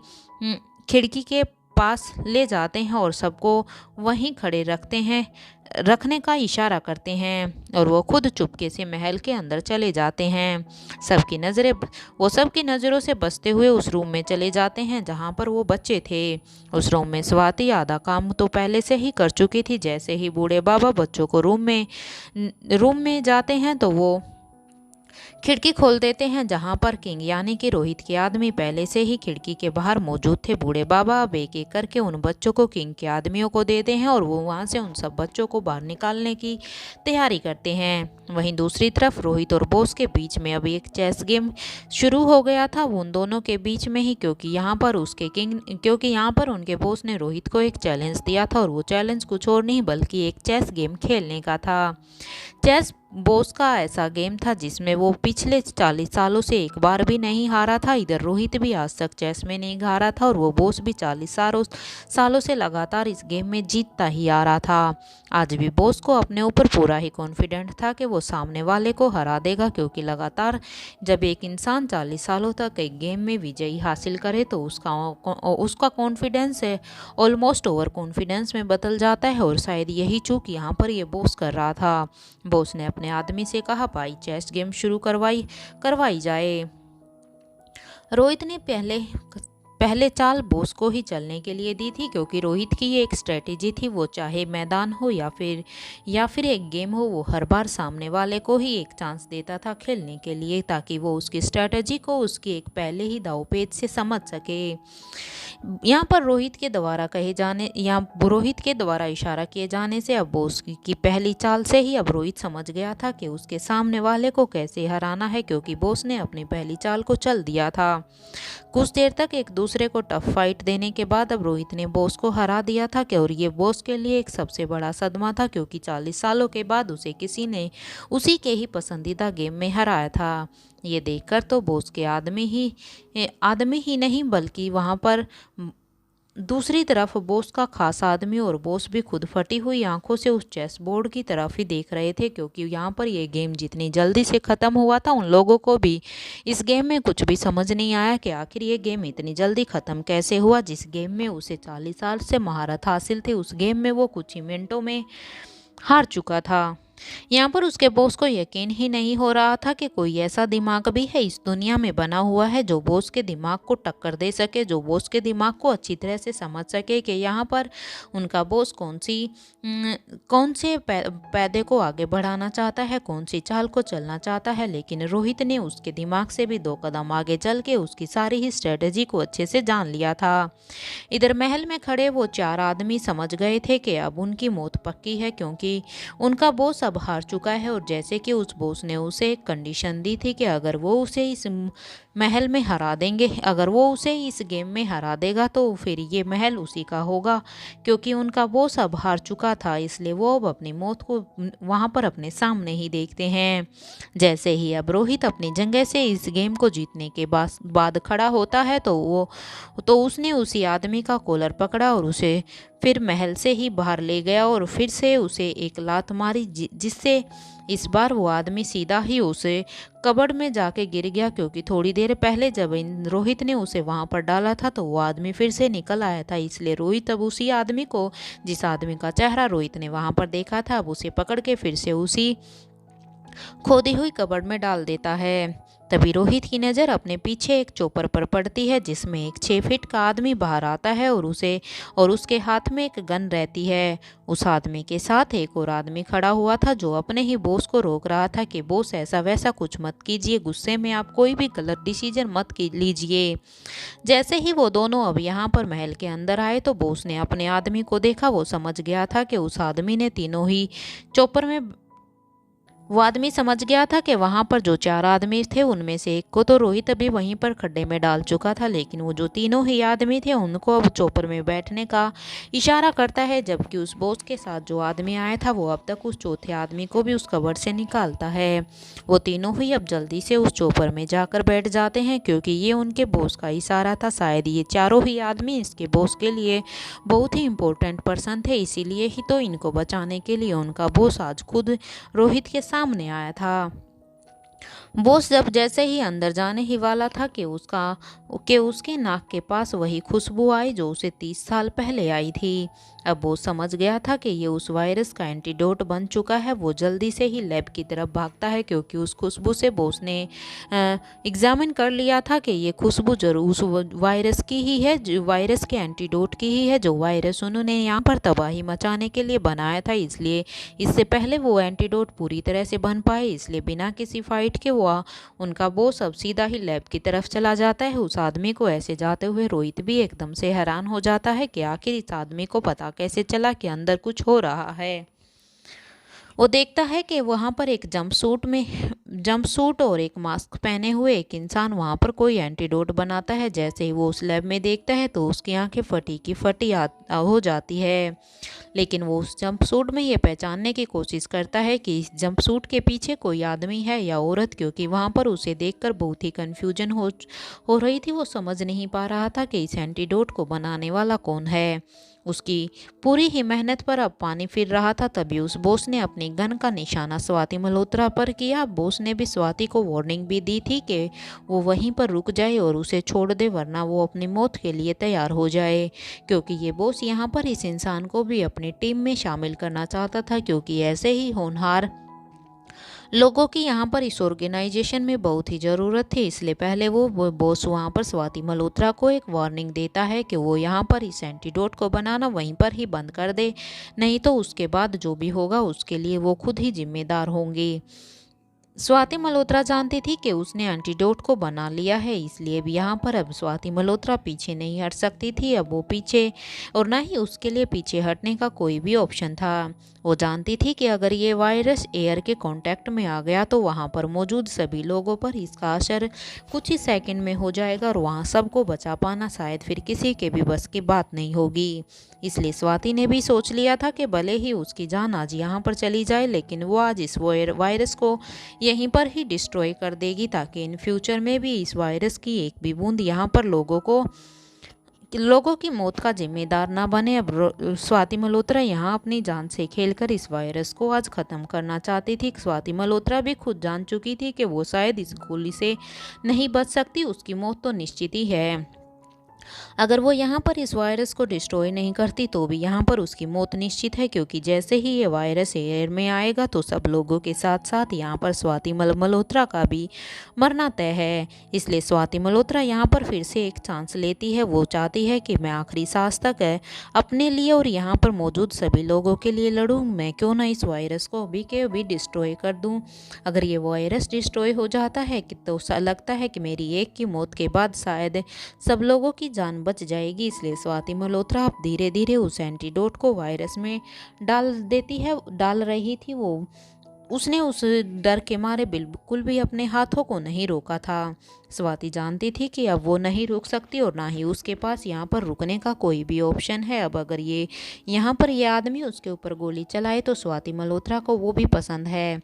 खिड़की के पास ले जाते हैं और सबको वहीं खड़े रखने का इशारा करते हैं, और वो खुद चुपके से महल के अंदर चले जाते हैं। सबकी नज़रों से बचते हुए उस रूम में चले जाते हैं जहां पर वो बच्चे थे। उस रूम में स्वाति आधा काम तो पहले से ही कर चुकी थी। जैसे ही बूढ़े बाबा बच्चों को रूम में जाते हैं तो वो खिड़की खोल देते हैं, जहां पर किंग यानी कि रोहित के आदमी पहले से ही खिड़की के बाहर मौजूद थे। बूढ़े बाबा अब एक एक करके उन बच्चों को किंग के आदमियों को देते हैं, और वो वहां से उन सब बच्चों को बाहर निकालने की तैयारी करते हैं। वहीं दूसरी तरफ रोहित और बॉस के बीच में अब एक चेस गेम शुरू हो गया था, उन दोनों के बीच में ही, क्योंकि यहाँ पर उनके बॉस ने रोहित को एक चैलेंज दिया था, और वो चैलेंज कुछ और नहीं बल्कि एक चेस गेम खेलने का था। चेस बोस का ऐसा गेम था जिसमें वो पिछले 40 सालों से एक बार भी नहीं हारा था। इधर रोहित भी आज तक चेस में नहीं हारा था और वो बोस भी 40 सालों से लगातार इस गेम में जीतता ही आ रहा था। आज भी बोस को अपने ऊपर पूरा ही कॉन्फिडेंट था कि वो सामने वाले को हरा देगा, क्योंकि लगातार जब एक इंसान 40 सालों तक एक गेम में विजयी हासिल करे तो उसका कॉन्फिडेंस है ऑलमोस्ट ओवर कॉन्फिडेंस में बदल जाता है। और शायद यही चूक यहाँ पर ये बोस कर रहा था। बोस ने अपने आदमी से कहा, भाई चेस गेम शुरू करवाई जाए। रोहित ने पहले चाल बोस को ही चलने के लिए दी थी, क्योंकि रोहित की ये एक स्ट्रेटेजी थी। वो चाहे मैदान हो या फिर एक गेम हो, वो हर बार सामने वाले को ही एक चांस देता था खेलने के लिए, ताकि वो उसकी स्ट्रेटेजी को उसकी एक पहले ही दांवपेच से समझ सके। यहाँ पर रोहित के द्वारा इशारा किए जाने से अब बोस की पहली चाल से ही अब रोहित समझ गया था कि उसके सामने वाले को कैसे हराना है, क्योंकि बोस ने अपनी पहली चाल को चल दिया था। कुछ देर तक एक दूसरे को टफ फाइट देने के बाद अब रोहित ने बोस को हरा दिया था और ये बोस के लिए एक सबसे बड़ा सदमा था, क्योंकि 40 सालों के बाद उसे किसी ने उसी के ही पसंदीदा गेम में हराया था। ये देखकर तो बोस के आदमी ही नहीं बल्कि वहाँ पर दूसरी तरफ बोस का खास आदमी और बोस भी खुद फटी हुई आंखों से उस चेस बोर्ड की तरफ ही देख रहे थे, क्योंकि यहाँ पर ये गेम जितनी जल्दी से ख़त्म हुआ था, उन लोगों को भी इस गेम में कुछ भी समझ नहीं आया कि आखिर ये गेम इतनी जल्दी ख़त्म कैसे हुआ। जिस गेम में उसे 40 साल से महारत हासिल थी, उस गेम में वो कुछ ही मिनटों में हार चुका था। यहाँ पर उसके बॉस को यकीन ही नहीं हो रहा था कि कोई ऐसा दिमाग भी है इस दुनिया में बना हुआ है जो बॉस के दिमाग को टक्कर दे सके, जो बॉस के दिमाग को अच्छी तरह से समझ सके कि यहाँ पर उनका बॉस कौन से पैदे को आगे बढ़ाना चाहता है, कौन सी चाल को चलना चाहता है। लेकिन रोहित ने उसके दिमाग से भी 2 कदम आगे चल के उसकी सारी ही स्ट्रेटेजी को अच्छे से जान लिया था। इधर महल में खड़े वो 4 आदमी समझ गए थे कि अब उनकी मौत पक्की है, क्योंकि उनका बॉस अब हार चुका है। और जैसे कि उस बॉस ने उसे एक कंडीशन दी थी कि अगर वो उसे इस महल में हरा देंगे, अगर वो उसे इस गेम में हरा देगा तो फिर ये महल उसी का होगा, क्योंकि उनका बॉस अब हार चुका था। इसलिए वो अब अपनी मौत को वहाँ पर अपने सामने ही देखते हैं। जैसे ही अब रोहित अपनी जगह से इस गेम को जीतने के बाद खड़ा होता है तो उसने उसी आदमी का कॉलर पकड़ा और उसे फिर महल से ही बाहर ले गया और फिर से उसे एक लात मारी, जिससे इस बार वो आदमी सीधा ही उसे कबर्ड में जाके गिर गया, क्योंकि थोड़ी देर पहले जब रोहित ने उसे वहाँ पर डाला था तो वो आदमी फिर से निकल आया था। इसलिए रोहित अब उसी आदमी को, जिस आदमी का चेहरा रोहित ने वहाँ पर देखा था, अब उसे पकड़ के फिर से उसी खोदी हुई कबर्ड में डाल देता है। तभी रोहित की नज़र अपने पीछे एक चौपर पर पड़ती है, जिसमें एक 6 फीट का आदमी बाहर आता है और उसके हाथ में एक गन रहती है। उस आदमी के साथ एक और आदमी खड़ा हुआ था, जो अपने ही बॉस को रोक रहा था कि बॉस ऐसा वैसा कुछ मत कीजिए, गुस्से में आप कोई भी गलत डिसीजन मत लीजिए। जैसे ही वो दोनों अब यहाँ पर महल के अंदर आए तो बॉस ने अपने आदमी को देखा। वो समझ गया था कि उस आदमी ने तीनों ही चौपर में वो आदमी समझ गया था कि वहाँ पर जो 4 आदमी थे उनमें से एक को तो रोहित अभी वहीं पर खड्डे में डाल चुका था, लेकिन वो जो तीनों ही आदमी थे उनको अब चौपर में बैठने का इशारा करता है। जबकि उस बॉस के साथ जो आदमी आया था वो अब तक उस चौथे आदमी को भी उस कबर्ड से निकालता है। वो तीनों ही अब जल्दी से उस चौपर में जाकर बैठ जाते हैं, क्योंकि ये उनके बॉस का इशारा था। शायद ये चारों ही आदमी इसके बॉस के लिए बहुत ही इम्पोर्टेंट पर्सन थे, इसीलिए ही तो इनको बचाने के लिए उनका बॉस आज खुद रोहित के सामने आया था। बॉस जब जैसे ही अंदर जाने ही वाला था कि उसके नाक के पास वही खुशबू आई जो उसे 30 साल पहले आई थी। अब वो समझ गया था कि ये उस वायरस का एंटीडोट बन चुका है। वो जल्दी से ही लैब की तरफ भागता है, क्योंकि उस खुशबू से बॉस ने एग्जामिन कर लिया था कि ये खुशबू जरूर उस वायरस की ही है, जो वायरस के एंटीडोट की ही है, जो वायरस उन्होंने यहाँ पर तबाही मचाने के लिए बनाया था। इसलिए इससे पहले वो एंटीडोट पूरी तरह से बन पाए, इसलिए बिना किसी फाइट के उनका बॉस अब सीधा ही लैब की तरफ चला जाता है। उस आदमी को ऐसे जाते हुए रोहित भी एकदम से हैरान हो जाता है कि आखिर इस आदमी को पता कैसे चला कि अंदर कुछ हो रहा है। वो देखता है कि वहाँ पर एक जंपसूट और एक मास्क पहने हुए एक इंसान वहाँ पर कोई एंटीडोट बनाता है। जैसे ही वो उस लैब में देखता है तो उसकी आंखें फटी की फटी हो जाती है। लेकिन वो उस जंपसूट में ये पहचानने की कोशिश करता है कि इस जंपसूट के पीछे कोई आदमी है या औरत, क्योंकि वहाँ पर उसे देखकर बहुत ही कन्फ्यूजन हो रही थी। वो समझ नहीं पा रहा था कि इस एंटीडोट को बनाने वाला कौन है। उसकी पूरी ही मेहनत पर अब पानी फिर रहा था। तभी उस बॉस ने अपनी गन का निशाना स्वाति मल्होत्रा पर किया। बॉस ने भी स्वाति को वार्निंग भी दी थी कि वो वहीं पर रुक जाए और उसे छोड़ दे, वरना वो अपनी मौत के लिए तैयार हो जाए। क्योंकि ये बॉस यहाँ पर इस इंसान को भी अपनी टीम में शामिल करना चाहता था, क्योंकि ऐसे ही होनहार लोगों की यहाँ पर इस ऑर्गेनाइजेशन में बहुत ही ज़रूरत थी। इसलिए पहले वो बॉस वहाँ पर स्वाति मल्होत्रा को एक वार्निंग देता है कि वो यहाँ पर इस एंटीडोट को बनाना वहीं पर ही बंद कर दे, नहीं तो उसके बाद जो भी होगा उसके लिए वो खुद ही जिम्मेदार होंगी। स्वाति मल्होत्रा जानती थी कि उसने एंटीडोट को बना लिया है, इसलिए भी यहाँ पर अब स्वाति मल्होत्रा पीछे नहीं हट सकती थी। अब वो पीछे और ना ही उसके लिए पीछे हटने का कोई भी ऑप्शन था। वो जानती थी कि अगर ये वायरस एयर के कांटेक्ट में आ गया तो वहाँ पर मौजूद सभी लोगों पर इसका असर कुछ ही सेकंड में हो जाएगा और वहाँ सबको बचा पाना शायद फिर किसी के भी बस की बात नहीं होगी। इसलिए स्वाति ने भी सोच लिया था कि भले ही उसकी जान आज यहाँ पर चली जाए, लेकिन वो आज इस वायरस को यहीं पर ही डिस्ट्रॉय कर देगी, ताकि इन फ्यूचर में भी इस वायरस की एक भी बूंद यहाँ पर लोगों की मौत का जिम्मेदार ना बने। अब स्वाति मल्होत्रा यहाँ अपनी जान से खेलकर इस वायरस को आज ख़त्म करना चाहती थी। स्वाति मल्होत्रा भी खुद जान चुकी थी कि वो शायद इस गोली से नहीं बच सकती, उसकी मौत तो निश्चित ही है। अगर वो यहाँ पर इस वायरस को डिस्ट्रॉय नहीं करती तो भी यहाँ पर उसकी मौत निश्चित है, क्योंकि जैसे ही ये वायरस एयर में आएगा तो सब लोगों के साथ साथ यहाँ पर स्वाति मल्होत्रा का भी मरना तय है। इसलिए स्वाति मल्होत्रा यहाँ पर फिर से एक चांस लेती है। वो चाहती है कि मैं आखिरी सांस तक अपने लिए और यहाँ पर मौजूद सभी लोगों के लिए लड़ूँ। मैं क्यों ना इस वायरस को अभी के अभी डिस्ट्रॉय कर दूँ। अगर ये वायरस डिस्ट्रॉय हो जाता है तो लगता है कि मेरी एक की मौत के बाद शायद सब लोगों की जान बच जाएगी। इसलिए स्वाति मल्होत्रा अब धीरे धीरे उस एंटीडोट को वायरस में डाल रही थी। उसने उस डर के मारे बिल्कुल भी अपने हाथों को नहीं रोका था। स्वाति जानती थी कि अब वो नहीं रुक सकती और ना ही उसके पास यहाँ पर रुकने का कोई भी ऑप्शन है। अब अगर यहाँ पर ये आदमी उसके ऊपर गोली चलाए तो स्वाति मल्होत्रा को वो भी पसंद है।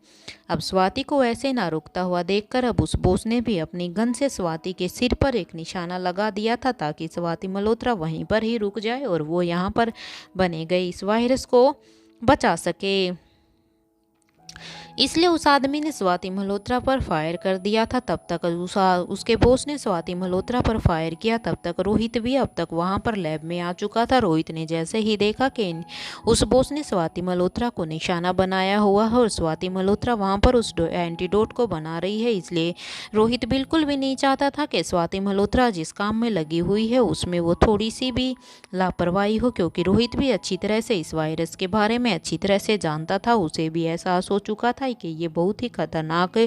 अब स्वाति को ऐसे ना रुकता हुआ देखकर अब उस बॉस ने भी अपनी गन से स्वाति के सिर पर एक निशाना लगा दिया था, ताकि स्वाति मल्होत्रा वहीं पर ही रुक जाए और वो यहाँ पर बने गए इस वायरस को बचा सके। इसलिए उस आदमी ने स्वाति मल्होत्रा पर फायर कर दिया था। तब तक उसके बॉस ने स्वाति मल्होत्रा पर फायर किया। तब तक रोहित भी अब तक वहां पर लैब में आ चुका था। रोहित ने जैसे ही देखा कि उस बॉस ने स्वाति मल्होत्रा को निशाना बनाया हुआ है और स्वाति मल्होत्रा वहां पर उस एंटीडोट को बना रही है, इसलिए रोहित बिल्कुल भी नहीं चाहता था कि स्वाति मल्होत्रा जिस काम में लगी हुई है उसमें वो थोड़ी सी भी लापरवाही हो, क्योंकि रोहित भी अच्छी तरह से इस वायरस के बारे में अच्छी तरह से जानता था। उसे भी एहसास हो चुका था कि ये बहुत ही खतरनाक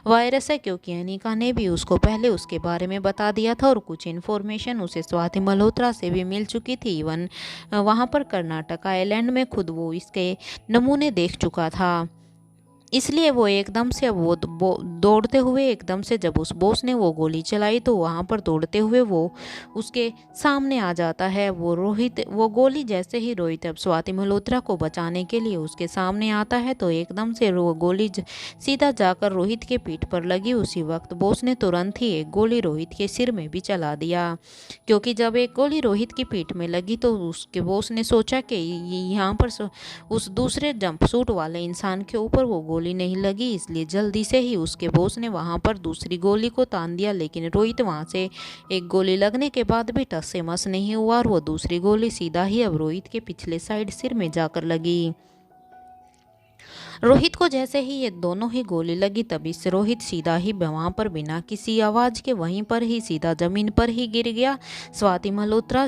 वायरस है, क्योंकि अनिका ने भी उसको पहले उसके बारे में बता दिया था और कुछ इन्फॉर्मेशन उसे स्वाति मल्होत्रा से भी मिल चुकी थी। इवन वहाँ पर कर्नाटक आइलैंड में खुद वो इसके नमूने देख चुका था। इसलिए वो एकदम से वो दौड़ते हुए एकदम से जब उस बॉस ने वो गोली चलाई तो वहाँ पर दौड़ते हुए वो उसके सामने आ जाता है। वो गोली जैसे ही रोहित अब स्वाति मल्होत्रा को बचाने के लिए उसके सामने आता है तो एकदम से वो गोली सीधा जाकर रोहित के पीठ पर लगी। उसी वक्त बॉस ने तुरंत ही एक गोली रोहित के सिर में भी चला दिया, क्योंकि जब एक गोली रोहित की पीठ में लगी तो उसके बॉस ने सोचा कि यहाँ पर उस दूसरे जंपसूट वाले इंसान के ऊपर वो गोली नहीं लगी, इसलिए जल्दी से ही उसके बॉस ने वहां पर दूसरी गोली को तान दिया। लेकिन रोहित वहां से एक गोली लगने के बाद भी टस से मस नहीं हुआ और वो दूसरी गोली सीधा ही अब रोहित के पिछले साइड सिर में जाकर लगी। रोहित को जैसे ही ये दोनों ही गोली लगी तभी से रोहित सीधा ही वहाँ पर बिना किसी आवाज़ के वहीं पर ही सीधा ज़मीन पर ही गिर गया। स्वाति मल्होत्रा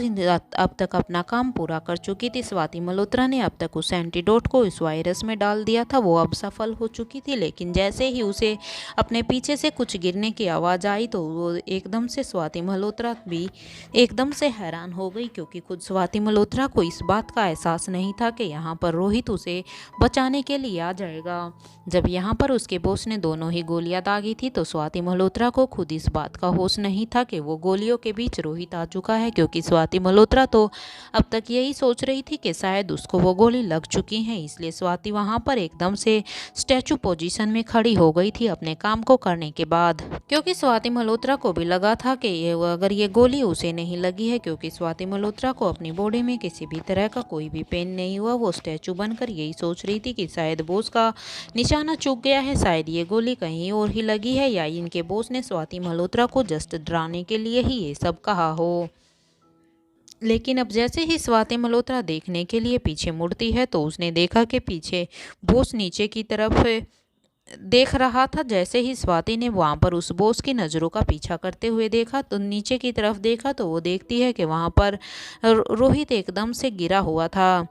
अब तक अपना काम पूरा कर चुकी थी। स्वाति मल्होत्रा ने अब तक उस एंटीडोट को इस वायरस में डाल दिया था, वो अब सफल हो चुकी थी। लेकिन जैसे ही उसे अपने पीछे से कुछ गिरने की आवाज़ आई तो वो एकदम से स्वाति मल्होत्रा भी एकदम से हैरान हो गई, क्योंकि खुद स्वाति मल्होत्रा को इस बात का एहसास नहीं था कि यहाँ पर रोहित उसे बचाने के लिए आ जाएगा। जब यहाँ पर उसके बॉस ने दोनों ही गोलियां दागी थी तो स्वाति मल्होत्रा को खुद इस बात का होश नहीं था कि वो गोलियों के बीच रोहित आ चुका है, क्योंकि स्वाति मल्होत्रा तो अब तक यही सोच रही थी कि शायद उसको वो गोली लग चुकी है। इसलिए स्वाति वहाँ पर एकदम से स्टैचू पोजीशन में खड़ी हो गई थी अपने काम को करने के बाद, क्योंकि स्वाति मल्होत्रा को भी लगा था कि अगर ये गोली उसे नहीं लगी है, क्योंकि स्वाति मल्होत्रा को अपनी बॉडी में किसी भी तरह का कोई भी पेन नहीं हुआ। वो स्टैचू बनकर यही सोच रही थी कि शायद बॉस का निशाना चूक गया है, शायद ये गोली कहीं और ही लगी है, या इनके बॉस ने स्वाति मल्होत्रा को जस्ट डराने के लिए ही ये सब कहा हो। लेकिन अब जैसे ही स्वाति मल्होत्रा देखने के लिए पीछे मुड़ती है तो उसने देखा कि पीछे बॉस नीचे की तरफ देख रहा था। जैसे ही स्वाति ने वहाँ पर उस बॉस की नज़रों का पीछा करते हुए देखा तो नीचे की तरफ देखा तो वो देखती है कि वहाँ पर रोहित एकदम से गिरा हुआ था।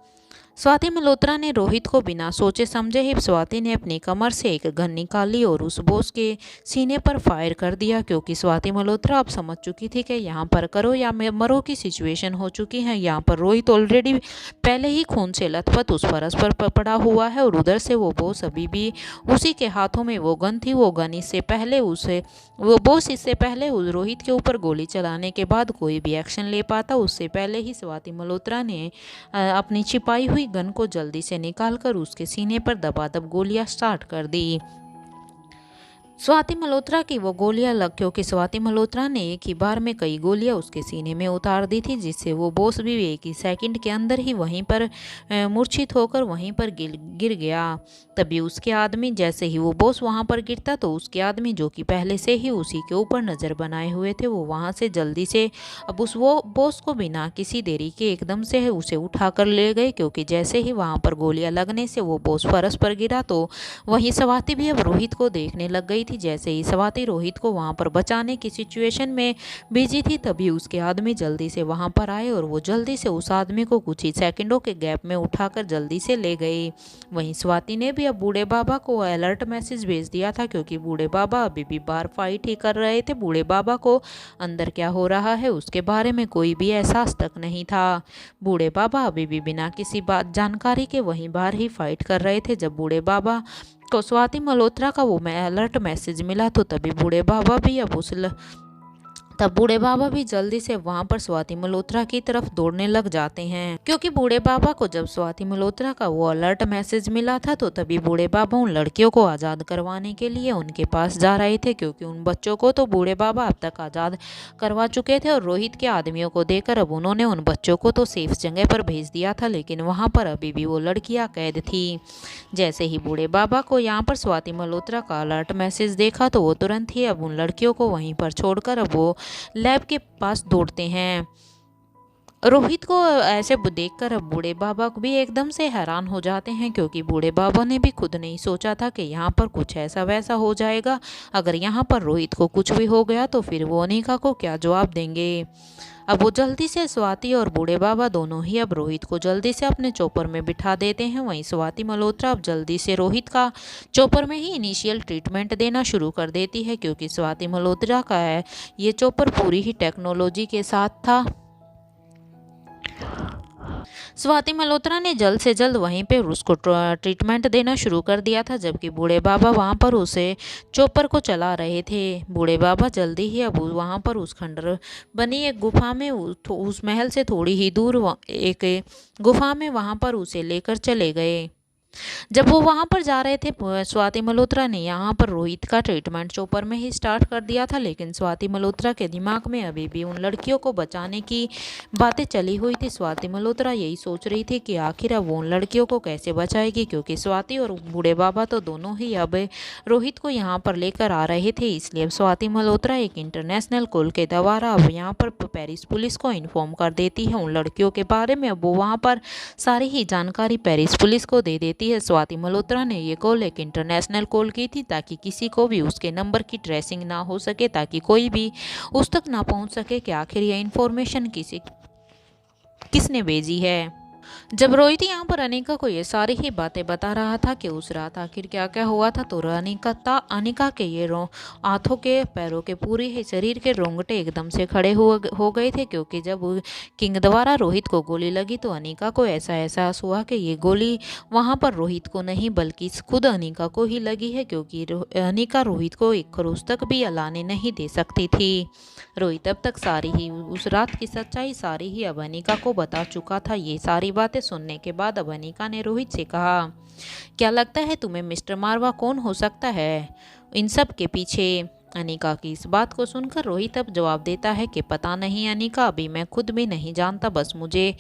स्वाति मल्होत्रा ने रोहित को बिना सोचे समझे ही स्वाति ने अपनी कमर से एक गन निकाली और उस बॉस के सीने पर फायर कर दिया, क्योंकि स्वाति मल्होत्रा अब समझ चुकी थी कि यहाँ पर करो या मरो की सिचुएशन हो चुकी है। यहाँ पर रोहित ऑलरेडी पहले ही खून से लथपथ उस फर्श पर पड़ा हुआ है और उधर से वो बॉस अभी भी उसी के हाथों में वो गन थी। वो गन इससे पहले उस रोहित के ऊपर गोली चलाने के बाद कोई भी एक्शन ले पाता, उससे पहले ही स्वाति मल्होत्रा ने अपनी छिपाई हुई गन को जल्दी से निकालकर उसके सीने पर दबादब गोलियां स्टार्ट कर दी। स्वाति मल्होत्रा की वो गोलियां लग, क्योंकि स्वाति मल्होत्रा ने एक ही बार में कई गोलियां उसके सीने में उतार दी थी, जिससे वो बॉस भी एक ही सेकंड के अंदर ही वहीं पर मूर्छित होकर वहीं पर गिर गया। तभी उसके आदमी, जैसे ही वो बॉस वहां पर गिरता तो उसके आदमी जो कि पहले से ही उसी के ऊपर नज़र बनाए हुए थे, वो वहां से जल्दी से अब वो बॉस को बिना किसी देरी के एकदम से उसे उठा कर ले गए, क्योंकि जैसे ही वहां पर गोलियां लगने से वो बॉस फर्श पर गिरा तो वहीं स्वाति भी अब रोहित को देखने लग गई थी। जैसे ही स्वाति रोहित को वहां पर बचाने की सिचुएशन में बिजी थी, तभी उसके आदमी जल्दी से वहां पर आए और वो जल्दी से उस आदमी को कुछ ही सेकंडों के गैप में उठाकर जल्दी से ले गए। वहीं स्वाति ने भी अब बूढ़े बाबा को अलर्ट मैसेज भेज दिया था, क्योंकि बूढ़े बाबा अभी भी बाहर फाइट ही कर रहे थे। बूढ़े बाबा को अंदर क्या हो रहा है उसके बारे में कोई भी एहसास तक नहीं था। बूढ़े बाबा अभी भी बिना किसी बात जानकारी के वहीं बाहर ही फाइट कर रहे थे। जब बूढ़े बाबा को स्वाति मल्होत्रा का वो अलर्ट मैसेज मिला तो तभी बूढ़े बाबा भी जल्दी से वहां पर स्वाति मल्होत्रा की तरफ दौड़ने लग जाते हैं, क्योंकि बूढ़े बाबा को जब स्वाति मल्होत्रा का वो अलर्ट मैसेज मिला था तो तभी बूढ़े बाबा उन लड़कियों को आज़ाद करवाने के लिए उनके पास जा रहे थे, क्योंकि उन बच्चों को तो बूढ़े बाबा अब तक आज़ाद करवा चुके थे और रोहित के आदमियों को देकर अब उन्होंने उन बच्चों को तो सेफ जगह पर भेज दिया था, लेकिन वहाँ पर अभी भी वो लड़कियाँ कैद थी। जैसे ही बूढ़े बाबा को यहाँ पर स्वाति मल्होत्रा का अलर्ट मैसेज देखा तो वो तुरंत ही अब उन लड़कियों को वहीं पर छोड़कर अब वो लैब के पास दौड़ते हैं। रोहित को ऐसे देखकर अब बूढ़े बाबा भी एकदम से हैरान हो जाते हैं, क्योंकि बूढ़े बाबा ने भी खुद नहीं सोचा था कि यहाँ पर कुछ ऐसा वैसा हो जाएगा। अगर यहाँ पर रोहित को कुछ भी हो गया तो फिर वो अनिका को क्या जवाब देंगे। अब वो जल्दी से स्वाति और बूढ़े बाबा दोनों ही अब रोहित को जल्दी से अपने चॉपर में बिठा देते हैं। वहीं स्वाति मल्होत्रा अब जल्दी से रोहित का चॉपर में ही इनिशियल ट्रीटमेंट देना शुरू कर देती है, क्योंकि स्वाति मल्होत्रा का है ये चॉपर पूरी ही टेक्नोलॉजी के साथ था। स्वाति मल्होत्रा ने जल्द से जल्द वहीं पे उसको ट्रीटमेंट देना शुरू कर दिया था, जबकि बूढ़े बाबा वहां पर उसे चॉपर को चला रहे थे। बूढ़े बाबा जल्दी ही अब वहां पर उस खंडर बनी एक गुफा में उस महल से थोड़ी ही दूर एक गुफा में वहां पर उसे लेकर चले गए। जब वो वहां पर जा रहे थे स्वाति मल्होत्रा ने यहाँ पर रोहित का ट्रीटमेंट चॉपर में ही स्टार्ट कर दिया था, लेकिन स्वाति मल्होत्रा के दिमाग में अभी भी उन लड़कियों को बचाने की बातें चली हुई थी। स्वाति मल्होत्रा यही सोच रही थी कि आखिर अब वो उन लड़कियों को कैसे बचाएगी, क्योंकि स्वाति और बूढ़े बाबा तो दोनों ही अब रोहित को यहाँ पर लेकर आ रहे थे। इसलिए अब स्वाति मल्होत्रा एक इंटरनेशनल कॉल के द्वारा अब यहाँ पर पेरिस पुलिस को इन्फॉर्म कर देती है उन लड़कियों के बारे में। अब वो वहाँ पर सारी ही जानकारी पेरिस पुलिस को दे देती है। स्वाति मल्होत्रा ने ये कॉल एक इंटरनेशनल कॉल की थी, ताकि किसी को भी उसके नंबर की ट्रेसिंग ना हो सके, ताकि कोई भी उस तक ना पहुंच सके कि आखिर ये इंफॉर्मेशन किसने भेजी है। जब रोहित यहाँ पर अनिका को ये सारी ही बातें बता रहा था कि उस रात आखिर क्या क्या हुआ था, तो अनिका के ये हाथों के पैरों के पूरे ही शरीर के रोंगटे एकदम से खड़े हो गए थे, क्योंकि जब किंग द्वारा रोहित को गोली लगी तो अनिका को ऐसा एहसास हुआ कि ये गोली वहाँ पर रोहित को नहीं बल्कि खुद अनिका को ही लगी है, क्योंकि अनिका रोहित को एक खरोच तक भी अलाने नहीं दे सकती थी। रोहित अब तक सारी ही उस रात की सच्चाई सारी ही अब अनिका को बता चुका था। ये सारी बातें सुनने के बाद अब अनिका ने रोहित से कहा, क्या लगता है तुम्हें मिस्टर मारवा कौन हो सकता है इन सब के पीछे? अनिका की इस बात को सुनकर रोहित अब जवाब देता है कि पता नहीं अनिका, अभी मैं खुद भी नहीं जानता, बस मुझे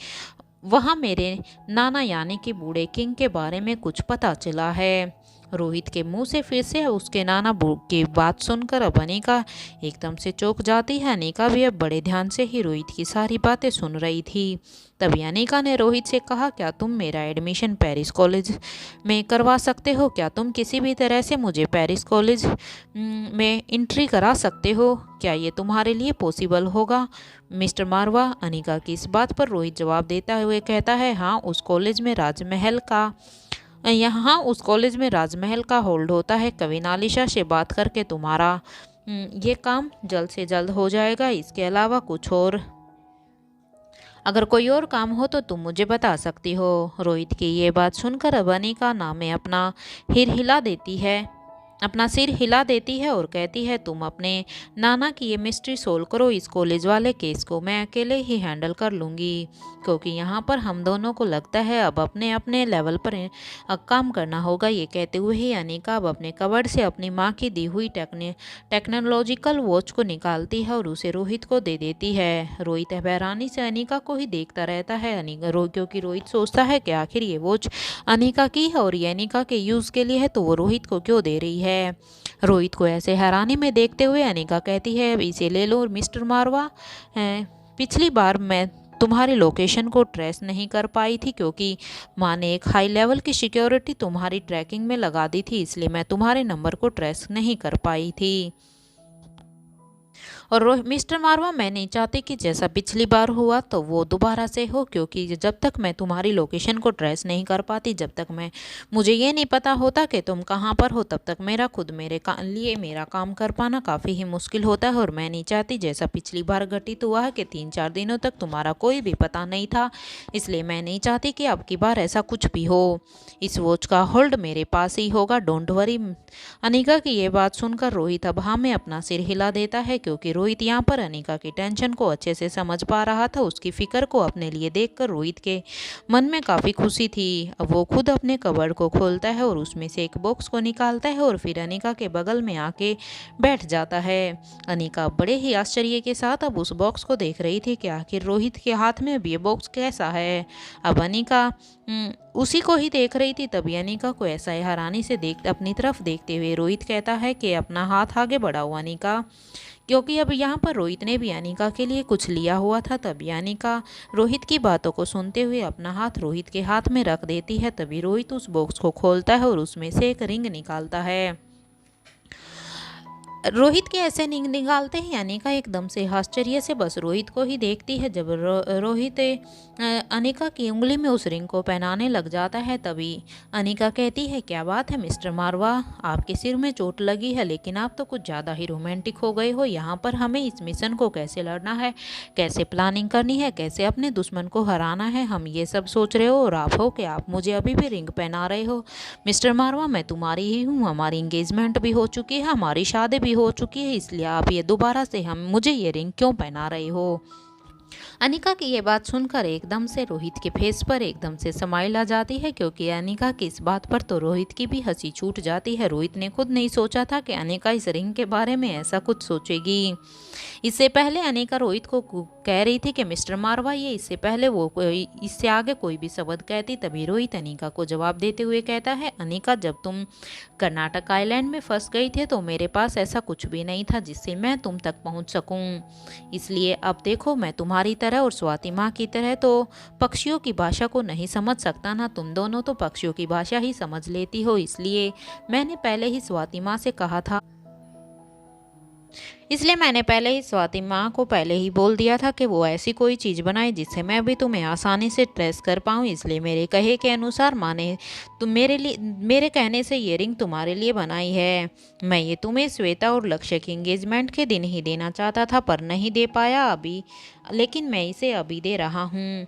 वहाँ मेरे नाना यानी कि बूढ़े किंग के बारे में कुछ पता चला है। रोहित के मुंह से फिर से उसके नाना की बात सुनकर अब अनिका एकदम से चौंक जाती है। अनिका भी अब बड़े ध्यान से ही रोहित की सारी बातें सुन रही थी। तभी अनिका ने रोहित से कहा, क्या तुम मेरा एडमिशन पेरिस कॉलेज में करवा सकते हो? क्या तुम किसी भी तरह से मुझे पेरिस कॉलेज में एंट्री करा सकते हो? क्या ये तुम्हारे लिए पॉसिबल होगा मिस्टर मारवा? अनिका की इस बात पर रोहित जवाब देता हुए कहता है, हाँ, उस कॉलेज में राजमहल का होल्ड होता है। कविनालिशा से बात करके तुम्हारा ये काम जल्द से जल्द हो जाएगा। इसके अलावा कुछ और अगर कोई और काम हो तो तुम मुझे बता सकती हो। रोहित की ये बात सुनकर अब अनिका नामे अपना सिर हिला देती है और कहती है, तुम अपने नाना की ये मिस्ट्री सोल्व करो, इस कॉलेज वाले केस को मैं अकेले ही हैंडल कर लूँगी, क्योंकि यहाँ पर हम दोनों को लगता है अब अपने अपने लेवल पर काम करना होगा। ये कहते हुए ही अनिका अब अपने कबर्ड से अपनी माँ की दी हुई टेक्नोलॉजिकल वॉच को निकालती है और उसे रोहित को दे देती है। रोहित हैरानी से अनिका को ही देखता रहता है क्योंकि रोहित सोचता है कि आखिर ये वॉच अनिका की है और ये अनिका के यूज़ के लिए है, तो वो रोहित को क्यों दे रही है। रोहित को ऐसे हैरानी में देखते हुए अनिका कहती है, इसे ले लो मिस्टर मारवा। पिछली बार मैं तुम्हारी लोकेशन को ट्रेस नहीं कर पाई थी, क्योंकि माँ ने एक हाई लेवल की सिक्योरिटी तुम्हारी ट्रैकिंग में लगा दी थी, इसलिए मैं तुम्हारे नंबर को ट्रेस नहीं कर पाई थी। और मिस्टर मारवा, मैं नहीं चाहती कि जैसा पिछली बार हुआ तो वो दोबारा से हो, क्योंकि जब तक मैं तुम्हारी लोकेशन को ट्रेस नहीं कर पाती, जब तक मुझे ये नहीं पता होता कि तुम कहाँ पर हो, तब तक लिए मेरा काम कर पाना काफ़ी ही मुश्किल होता है। और मैं नहीं चाहती जैसा पिछली बार घटित हुआ है कि 3-4 दिनों तक तुम्हारा कोई भी पता नहीं था, इसलिए मैं नहीं चाहती कि अब की बार ऐसा कुछ भी हो। इस वॉच का होल्ड मेरे पास ही होगा, डोंट वरी। अनिका की ये बात सुनकर रोहित अब हाँ में अपना सिर हिला देता है, क्योंकि रोहित यहाँ पर अनिका की टेंशन को अच्छे से समझ पा रहा था। उसकी फिक्र को अपने लिए देखकर रोहित के मन में काफ़ी खुशी थी। अब वो खुद अपने कबर्ड को खोलता है और उसमें से एक बॉक्स को निकालता है और फिर अनिका के बगल में आके बैठ जाता है। अनिका बड़े ही आश्चर्य के साथ अब उस बॉक्स को देख रही थी कि आखिर रोहित के हाथ में अब ये बॉक्स कैसा है। अब अनिका उसी को ही देख रही थी। तभी अनिका को ऐसा हैरानी से अपनी तरफ देखते हुए रोहित कहता है कि अपना हाथ आगे बढ़ाओ अनिका, क्योंकि अब यहाँ पर रोहित ने भी अनिका के लिए कुछ लिया हुआ था। तभी अनिका रोहित की बातों को सुनते हुए अपना हाथ रोहित के हाथ में रख देती है। तभी रोहित उस बॉक्स को खोलता है और उसमें से एक रिंग निकालता है। रोहित के ऐसे निकालते ही अनिका एकदम से आश्चर्य से बस रोहित को ही देखती है। जब रोहित अनिका की उंगली में उस रिंग को पहनाने लग जाता है, तभी अनिका कहती है, क्या बात है मिस्टर मारवा, आपके सिर में चोट लगी है, लेकिन आप तो कुछ ज़्यादा ही रोमांटिक हो गए हो। यहाँ पर हमें इस मिशन को कैसे लड़ना है, कैसे प्लानिंग करनी है, कैसे अपने दुश्मन को हराना है, हम ये सब सोच रहे हो और आप हो कि आप मुझे अभी भी रिंग पहना रहे हो। मिस्टर मारवा, मैं तुम्हारी ही हूँ, हमारी इंगेजमेंट भी हो चुकी है, हमारी शादी भी हो चुकी है, इसलिए आप ये दोबारा से मुझे ये रिंग क्यों पहना रहे हो। अनिका की ये बात सुनकर एकदम से रोहित के फेस पर एकदम से स्माइल आ जाती है, क्योंकि अनिका की इस बात पर तो रोहित की भी हंसी छूट जाती है। रोहित ने खुद नहीं सोचा था कि अनिका इस रिंग के बारे में ऐसा कुछ सोचेगी। इससे पहले अनिका रोहित को कह रही थी कि मिस्टर मारवा, ये इससे आगे कोई भी शब्द कहती। तभी रोहित अनिका को जवाब देते हुए कहता है, अनिका, जब तुम कर्नाटक आइलैंड में फंस गई थे तो मेरे पास ऐसा कुछ भी नहीं था जिससे मैं तुम तक पहुंच सकूं। इसलिए अब देखो, मैं तुम्हारी तरह और स्वाति माँ की तरह तो पक्षियों की भाषा को नहीं समझ सकता ना, तुम दोनों तो पक्षियों की भाषा ही समझ लेती हो। इसलिए मैंने पहले ही स्वाति माँ से कहा था इसलिए मैंने पहले ही स्वाति माँ को पहले ही बोल दिया था कि वो ऐसी कोई चीज़ बनाए जिससे मैं भी तुम्हें आसानी से ट्रेस कर पाऊँ। इसलिए मेरे कहे के अनुसार माँ ने तुम मेरे कहने से ये रिंग तुम्हारे लिए बनाई है। मैं ये तुम्हें श्वेता और लक्ष्य की एंगेजमेंट के दिन ही देना चाहता था पर नहीं दे पाया अभी, लेकिन मैं इसे अभी दे रहा हूँ।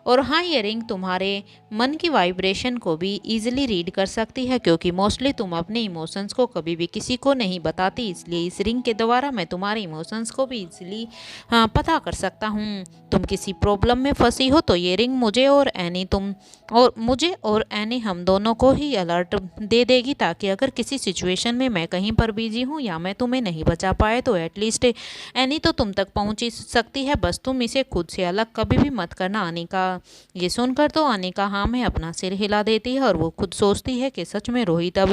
और हाँ, ये रिंग तुम्हारे मन की वाइब्रेशन को भी ईजिली रीड कर सकती है, क्योंकि मोस्टली तुम अपने इमोशंस को कभी भी किसी को नहीं बताती। इसलिए इस रिंग के द्वारा मैं तुम्हारे इमोशंस को भी ईजिली पता कर सकता हूँ। तुम किसी प्रॉब्लम में फंसी हो तो ये रिंग मुझे और एनी हम दोनों को ही अलर्ट दे देगी, ताकि अगर किसी सिचुएशन में मैं कहीं पर बिजी हूँ या मैं तुम्हें नहीं बचा पाए तो एटलीस्ट एनी तो तुम तक पहुँच ही सकती है। बस तुम इसे खुद से अलग कभी भी मत करना अनिका। ये सुनकर तो अनिका हाँ में अपना सिर हिला देती है और वो खुद सोचती है कि सच में रोहित अब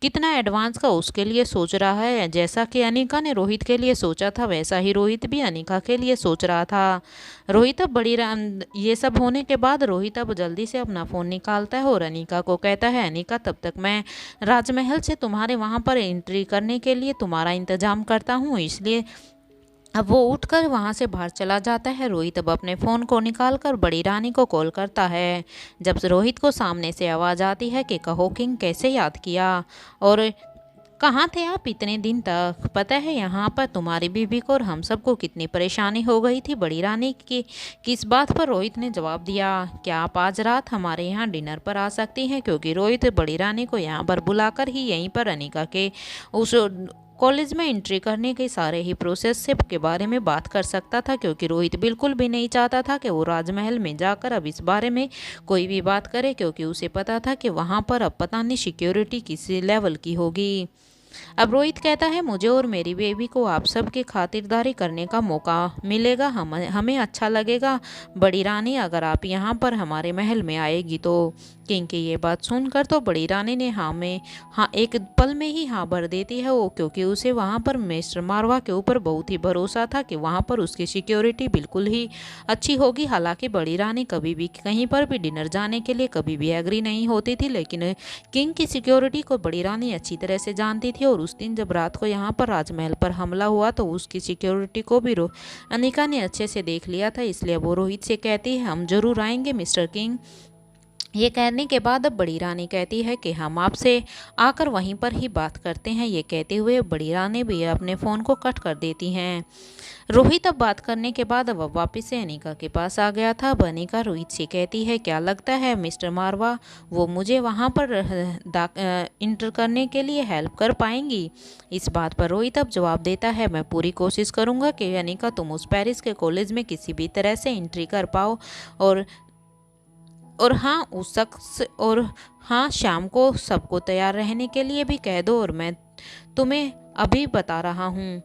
कितना एडवांस का उसके लिए सोच रहा है। जैसा कि अनिका ने रोहित के लिए सोचा था वैसा ही रोहित भी अनिका के लिए सोच रहा था। रोहित अब ये सब होने के बाद रोहित अब जल्दी से अपना फ़ोन निकालता है और अनिका को कहता है, अनिका तब तक मैं राजमहल से तुम्हारे वहाँ पर एंट्री करने के लिए तुम्हारा इंतज़ाम करता हूँ। इसलिए अब वो उठकर वहाँ से बाहर चला जाता है। रोहित अब अपने फ़ोन को निकालकर बड़ी रानी को कॉल करता है। जब से रोहित को सामने से आवाज़ आती है कि कहो किंग, कैसे याद किया और कहाँ थे आप इतने दिन तक? पता है यहाँ पर तुम्हारी बीबी को और हम सबको कितनी परेशानी हो गई थी बड़ी रानी की। किस बात पर? रोहित ने जवाब दिया, क्या आप आज रात हमारे यहाँ डिनर पर आ सकती हैं? क्योंकि रोहित बड़ी रानी को यहाँ पर बुलाकर ही यहीं पर अनिका के उस कॉलेज में एंट्री करने के सारे ही प्रोसेस से के बारे में बात कर सकता था, क्योंकि रोहित बिल्कुल भी नहीं चाहता था कि वो राजमहल में जाकर अब इस बारे में कोई भी बात करे, क्योंकि उसे पता था कि वहाँ पर अब पता नहीं सिक्योरिटी किस लेवल की होगी। अब रोहित कहता है, मुझे और मेरी बेबी को आप सबकी खातिरदारी करने का मौका मिलेगा, हमें अच्छा लगेगा बड़ी रानी अगर आप यहाँ पर हमारे महल में आएगी तो। किंग की ये बात सुनकर तो बड़ी रानी ने हाँ एक पल में ही हाँ भर देती है वो, क्योंकि उसे वहाँ पर मिस्टर मारवा के ऊपर बहुत ही भरोसा था कि वहाँ पर उसकी सिक्योरिटी बिल्कुल ही अच्छी होगी। हालांकि बड़ी रानी कभी भी कहीं पर भी डिनर जाने के लिए कभी भी एग्री नहीं होती थी, लेकिन किंग की सिक्योरिटी को बड़ी रानी अच्छी तरह से जानती थी। और उस दिन जब रात को यहाँ पर राजमहल पर हमला हुआ तो उसकी सिक्योरिटी को भी अनिका ने अच्छे से देख लिया था। इसलिए वो रोहित से कहती है, हम जरूर आएंगे मिस्टर किंग। ये कहने के बाद अब बड़ी रानी कहती है कि हम आपसे आकर वहीं पर ही बात करते हैं। ये कहते हुए बड़ी रानी भी अपने फ़ोन को कट कर देती हैं। रोहित अब बात करने के बाद अब वापस से अनिका के पास आ गया था। अब अनिका रोहित से कहती है, क्या लगता है मिस्टर मारवा वो मुझे वहाँ पर इंटर करने के लिए हेल्प कर पाएंगी? इस बात पर रोहित अब जवाब देता है, मैं पूरी कोशिश करूँगा कि अनिका तुम उस पेरिस के कॉलेज में किसी भी तरह से एंट्री कर पाओ। और हाँ उस शख्स और हाँ शाम को सबको तैयार रहने के लिए भी कह दो। और मैं तुम्हें अभी बता रहा हूँ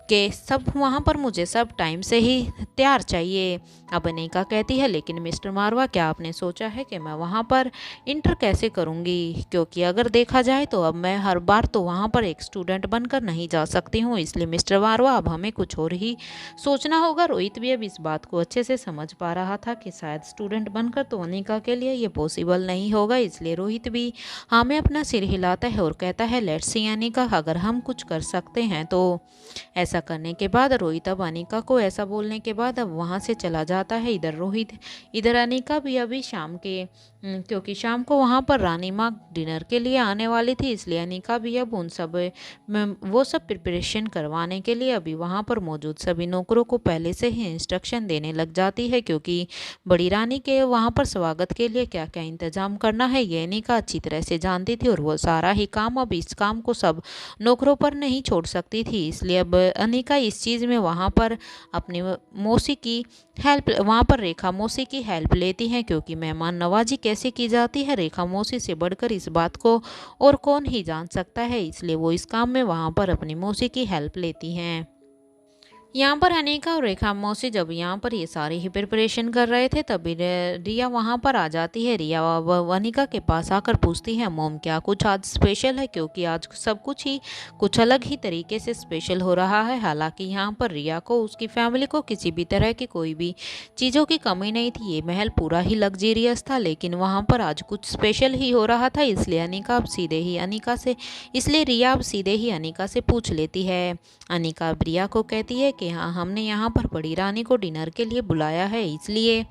कि सब वहाँ पर मुझे सब टाइम से ही तैयार चाहिए। अब अनिका कहती है, लेकिन मिस्टर मारवा क्या आपने सोचा है कि मैं वहाँ पर इंटर कैसे करूँगी? क्योंकि अगर देखा जाए तो अब मैं हर बार तो वहाँ पर एक स्टूडेंट बनकर नहीं जा सकती हूँ। इसलिए मिस्टर मारवा अब हमें कुछ और ही सोचना होगा। रोहित भी अब इस बात को अच्छे से समझ पा रहा था कि शायद स्टूडेंट बनकर तो अनिका के लिए ये पॉसिबल नहीं होगा। इसलिए रोहित भी हाँ में अपना सिर हिलाता है और कहता है, लेट्स सी अनिका, अगर हम कुछ कर सकते हैं तो। ऐसा करने के बाद रोहित अब अनिका को ऐसा बोलने के बाद अब वहाँ से चला जाता है। इधर अनिका भी अभी क्योंकि शाम को वहाँ पर रानी माँ डिनर के लिए आने वाली थी, इसलिए अनिका भी अब वो सब प्रिपरेशन करवाने के लिए अभी वहाँ पर मौजूद सभी नौकरों को पहले से ही इंस्ट्रक्शन देने लग जाती है, क्योंकि बड़ी रानी के वहाँ पर स्वागत के लिए क्या क्या इंतजाम करना है ये अनिका अच्छी तरह से जानती थी। और वो सारा ही काम अब इस काम को सब नौकरों पर नहीं छोड़ सकती थी। इसलिए अब अनिका इस चीज़ में वहाँ पर अपनी मौसी की हेल्प रेखा मौसी की हेल्प लेती हैं, क्योंकि मेहमान नवाजी कैसे की जाती है रेखा मौसी से बढ़कर इस बात को और कौन ही जान सकता है। इसलिए वो इस काम में वहाँ पर अपनी मौसी की हेल्प लेती हैं। यहाँ पर अनिका और रेखा मौसी जब यहाँ पर ये सारी ही प्रिपरेशन कर रहे थे तभी रिया वहाँ पर आ जाती है। रिया अनिका के पास आकर पूछती है, मोम क्या कुछ आज स्पेशल है? क्योंकि आज सब कुछ ही कुछ अलग ही तरीके से स्पेशल हो रहा है। हालांकि यहाँ पर रिया को उसकी फैमिली को किसी भी तरह की कोई भी चीज़ों की कमी नहीं थी। ये महल पूरा ही लग्जेरियस था, लेकिन वहाँ पर आज कुछ स्पेशल ही हो रहा था। इसलिए रिया अब सीधे ही अनिका से पूछ लेती है। अनिका रिया को कहती है कि हाँ, हमने यहाँ पर बड़ी रानी को डिनर के लिए बुलाया है, इसलिए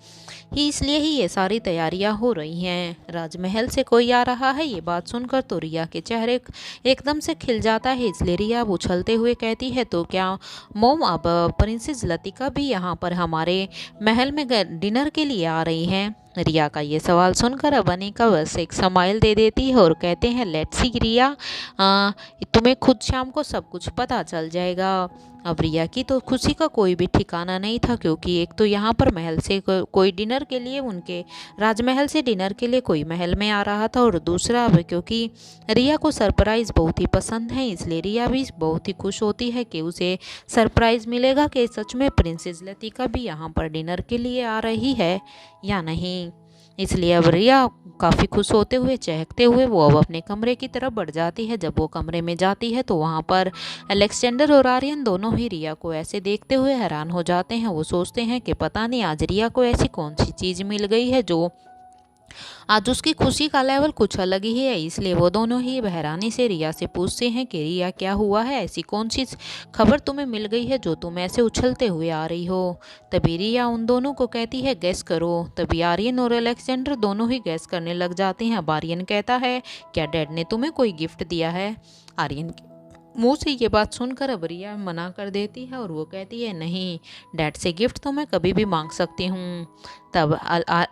ही ये सारी तैयारियां हो रही हैं। राजमहल से कोई आ रहा है। ये बात सुनकर तो रिया के चेहरे एकदम से खिल जाता है। इसलिए रिया उछलते हुए कहती है, तो क्या मोम अब प्रिंसेस लतिका भी यहाँ पर हमारे महल में डिनर के लिए आ रही हैं? रिया का ये सवाल सुनकर अब अनिका बस एक स्माइल दे देती है और कहते हैं, लेट्स सी रिया, तुम्हें खुद शाम को सब कुछ पता चल जाएगा। अब रिया की तो खुशी का कोई भी ठिकाना नहीं था, क्योंकि एक तो यहाँ पर महल से कोई डिनर के लिए, उनके राजमहल से डिनर के लिए कोई महल में आ रहा था, और दूसरा अब क्योंकि रिया को सरप्राइज़ बहुत ही पसंद है, इसलिए रिया भी बहुत ही खुश होती है कि उसे सरप्राइज़ मिलेगा कि सच में प्रिंसेस लतिका भी यहाँ पर डिनर के लिए आ रही है या नहीं। इसलिए अब रिया काफ़ी खुश होते हुए, चहकते हुए वो अब अपने कमरे की तरफ बढ़ जाती है। जब वो कमरे में जाती है तो वहाँ पर अलेक्जेंडर और आर्यन दोनों ही रिया को ऐसे देखते हुए हैरान हो जाते हैं। वो सोचते हैं कि पता नहीं आज रिया को ऐसी कौन सी चीज़ मिल गई है जो आज उसकी खुशी का लेवल कुछ अलग ही है। इसलिए वो दोनों ही हैरानी से रिया से पूछते हैं कि रिया क्या हुआ है, ऐसी कौन सी खबर तुम्हें मिल गई है जो तुम ऐसे उछलते हुए आ रही हो। तभी रिया उन दोनों को कहती है, गैस करो। तभी आर्यन और अलेक्जेंडर दोनों ही गैस करने लग जाते हैं। अब आर्यन कहता है, क्या डैड ने तुम्हें कोई गिफ्ट दिया है? आर्यन मुंह से ये बात सुनकर अब रिया मना कर देती है और वो कहती है, नहीं, डैड से गिफ्ट तो मैं कभी भी मांग सकती हूँ। तब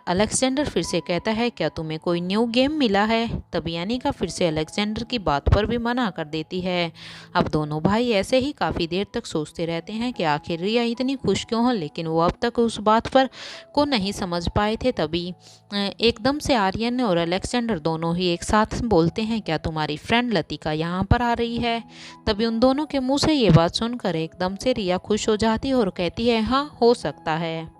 अलेक्जेंडर फिर से कहता है, क्या तुम्हें कोई न्यू गेम मिला है? तब अनिका फिर से अलेक्जेंडर की बात पर भी मना कर देती है। अब दोनों भाई ऐसे ही काफ़ी देर तक सोचते रहते हैं कि आखिर रिया इतनी खुश क्यों हो, लेकिन वो अब तक उस बात पर को नहीं समझ पाए थे। तभी एकदम से आर्यन और अलेक्जेंडर दोनों ही एक साथ बोलते हैं, क्या तुम्हारी फ्रेंड लतिका यहाँ पर आ रही है? तभी उन दोनों के मुंह से ये बात सुनकर एकदम से रिया खुश हो जाती है और कहती है, हाँ, हो सकता है।